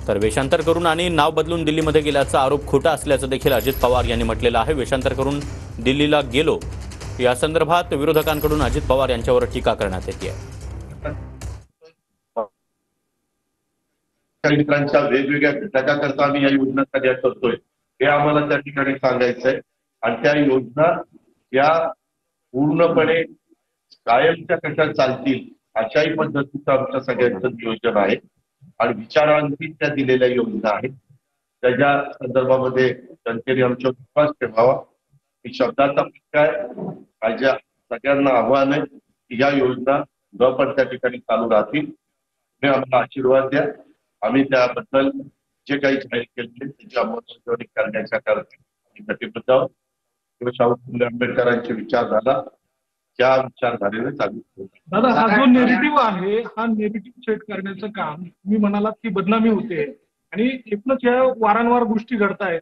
तर वेषांतर करून आणि नाव बदलून दिल्लीमध्ये गेल्याचा आरोप खोटा असल्याचं देखील अजित पवार यांनी म्हटलेलं आहे। वेषांतर करून दिल्लीला गेलो या संदर्भात विरोधकांकडून अजित पवार यांच्यावर टीका करण्यात येते आहे। मित्रांच्या वेगवेगळ्या घटकाकरता आम्ही या योजना कार्य करतोय हे आम्हाला त्या ठिकाणी सांगायचंय आणि त्या योजना या पूर्णपणे कायमच्या कशा चालतील अशाही पद्धतीचं आमच्या सगळ्यांचं नियोजन आहे आणि विचारांती त्या दिलेल्या योजना आहेत। त्याच्या संदर्भामध्ये जनतेने आमच्यावर विश्वास ठेवावा। ही शब्दाचा काय माझ्या सगळ्यांना आव्हान आहे की या योजना न पण त्या ठिकाणी चालू राहतील। तुम्ही आम्हाला आशीर्वाद द्या। आम्ही त्याबद्दल जे काही जाहीर केले त्याची अंमलबजावणी करण्याच्या करता कटिबद्ध आहोत। शाहू फुले आंबेडकरांचे विचार झाला त्या विचारधारेने चालू। दादा, हा जो नेरेटिव्ह आहे हा नेरेटिव्ह सेट करण्याचं काम मी म्हणाला की बदनामी होते आणि एकूणच या वारंवार गोष्टी घडतायत।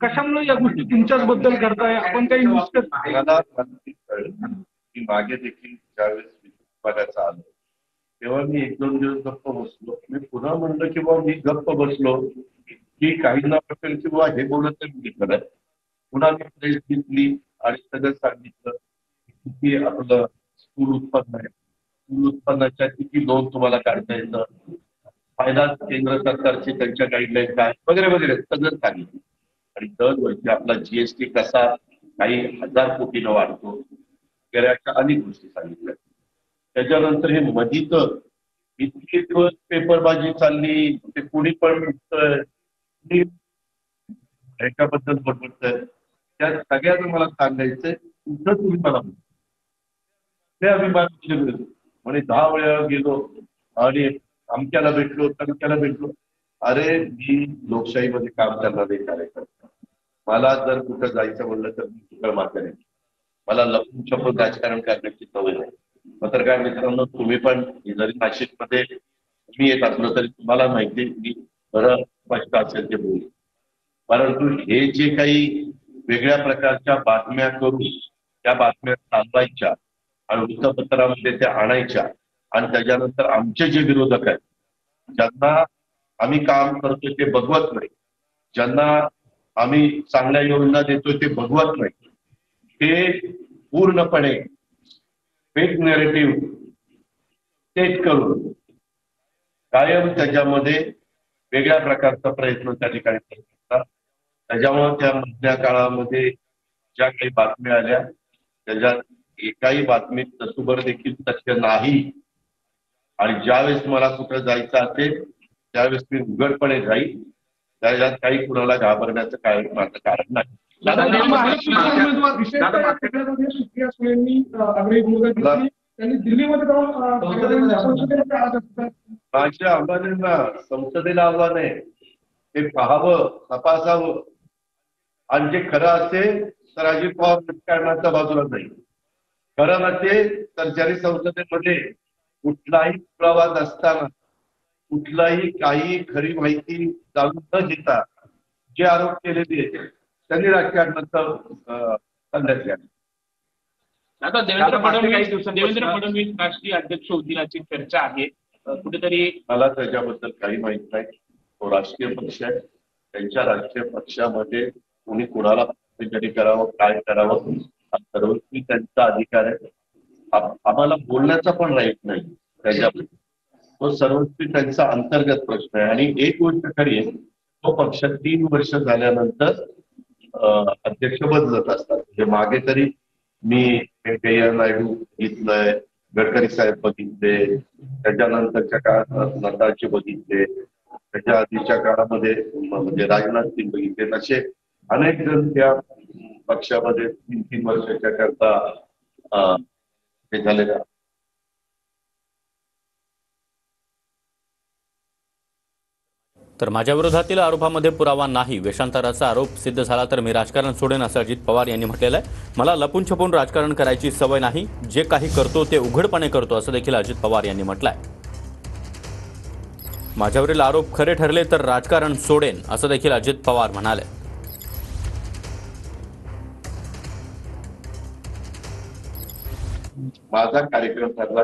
कशामुळे या गोष्टी तुमच्याच बद्दल घडताय? आपण काही मी मागे देखील ज्यावेळेस विभागाचा आलो तेव्हा मी 1-2 दिवस गप्प बसलो। मी पुन्हा म्हणलं की बाबा मी गप्प बसलो की काही ना वाटेल की बाबा हे बोलत मी करत। पुन्हा मी प्रेस घेतली आणि सगळं सांगितलं किती आपलं स्थूल उत्पन्न आहे, स्थूल उत्पन्नाच्या किती लोन तुम्हाला काढता येतं, फायदा केंद्र सरकारची त्यांच्या गाईडलाईन काय वगैरे वगैरे सगळं सांगितलं। आणि दरवर्षी आपला जीएसटी कसा काही 1000 कोटीनं वाढतो वगैरे अशा अनेक गोष्टी सांगितल्या। त्याच्यानंतर हे मधीच इतके दिवस पेपरबाजी चालली, ते कुणी पण ह्याच्याबद्दल बडबडतंय त्या सगळ्यांना मला सांगायचंय तुमचं तुम्ही मला ते अभिमान म्हणे 10 वेळा गेलो आणि अमक्याला भेटलो तमक्याला भेटलो। अरे मी लोकशाहीमध्ये काम करणारे कार्यकर्ता, मला जर कुठं जायचं म्हणलं तर मी तुकड मात्र नाही। मला लपून छपून राजकारण करण्याची सवय नाही। पत्रकार मित्रांनो तुम्ही पण जरी नाशिकमध्ये तुम्ही येत असलो तरी तुम्हाला माहिती आहे की बरं स्पष्ट असेल ते बोल। परंतु हे जे काही वेगळ्या प्रकारच्या बातम्या करून त्या बातम्या चालवायच्या आणि वृत्तपत्रामध्ये त्या आणायच्या आणि त्याच्यानंतर आमचे जे विरोधक आहेत ज्यांना आम्ही काम करतोय ते बघवत नाही, ज्यांना आम्ही चांगल्या योजना देतोय ते बघवत नाही, ते पूर्णपणे फेक नॅरेटिव्ह सेट करून कायम त्याच्यामध्ये वेगळ्या प्रकारचा प्रयत्न त्या ठिकाणी करतात। त्याच्यामुळे त्या मधल्या काळामध्ये ज्या काही बातम्या आल्या त्याच्यात एकाही बातमीत तसुबर देखील तथ्य नाही आणि ज्यावेळेस मला कुठं जायचं असेल त्यावेळेस मी उघडपणे जाईल। त्याच्यात काही कुणाला घाबरण्याचं काही माझं कारण नाही। माझ्या आव्हानांना संसदेला आव्हान आहे ते पाहावं, तपासावं आणि जे खरं असेल तर अजित पवार राजकारणाच्या बाजूला नाही, खरं नसेल तर जरी संसदेमध्ये कुठलाही पुरावा नसताना कुठलाही काही खरी माहिती जाणून न घेता जे आरोप केलेले त्यांनी राजकारणाचं संदर्भ घ्या। आता देवेंद्र फडणवीस राष्ट्रीय अध्यक्ष होतील अशी चर्चा आहे कुठेतरी। मला त्याच्याबद्दल काही माहित नाही। तो राष्ट्रीय पक्ष आहे, त्यांच्या राष्ट्रीय पक्षामध्ये कोणी कुणाला जरी करावं काय करावं सर्वस्वी त्यांचा अधिकार आहे। आम्हाला बोलण्याचा पण राईट नाही त्याच्याबद्दल, तो सर्वस्वी त्यांचा अंतर्गत प्रश्न आहे। आणि एक गोष्ट खरी आहे तो पक्ष 3 वर्ष झाल्यानंतर अध्यक्ष बदलत असतात। म्हणजे मागे तरी मी व्यंकय्या नायडू बघितलंय, गडकरी साहेब बघितले, त्याच्यानंतरच्या काळात नड्डाचे बघितले, त्याच्या आधीच्या काळामध्ये म्हणजे राजनाथ सिंग बघितले, असे अनेक जण त्या पक्षामध्ये 3-3 वर्षाच्या करता हे झालेला। तर माझ्या विरोधातील आरोपामध्ये पुरावा नाही, वेषांतराचा आरोप सिद्ध झाला तर मी राजकारण सोडेन असं अजित पवार यांनी म्हटलेलं आहे। मला लपून छपून राजकारण करायची सवय नाही, जे काही करतो ते उघडपणे करतो असं देखील अजित पवार यांनी म्हटलंय। माझ्यावरील आरोप खरे ठरले तर राजकारण सोडेन असं देखील अजित पवार म्हणाले। माझा कार्यक्रम ठरला